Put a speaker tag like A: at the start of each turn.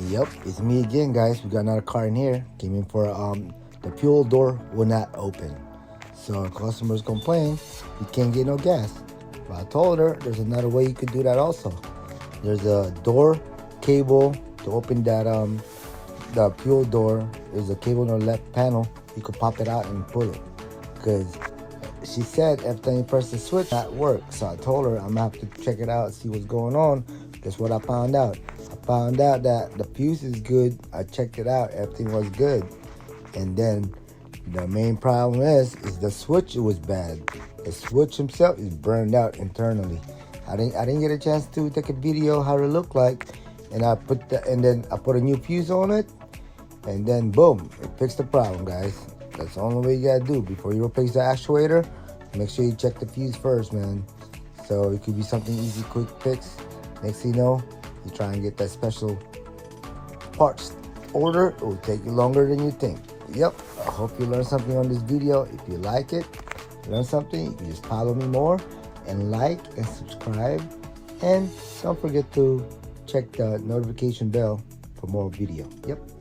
A: Yep, it's me again, guys. We got another car in here. Came in for the fuel door will not open. So customers complain you can't get no gas. But I told her there's another way you could do that also. There's a door cable to open that the fuel door. There's a cable on the left panel. You could pop it out and pull it. Because she said every time you press the switch, that works. So I told her I'm gonna have to check it out and see what's going on. Guess what I found out? I found out that the fuse is good. I checked it out, everything was good. And then the main problem is the switch was bad. The switch himself is burned out internally. I didn't get a chance to take a video how it looked like, and then I put a new fuse on it, and then boom, it fixed the problem, guys. That's the only way you gotta do before you replace the actuator. Make sure you check the fuse first, man. So it could be something easy, quick fix. Next thing you know, you try and get that special parts order. It will take you longer than you think. Yep, I hope you learned something on this video. If you like it, learn something, you can just follow me more and like and subscribe. And don't forget to check the notification bell for more video. Yep.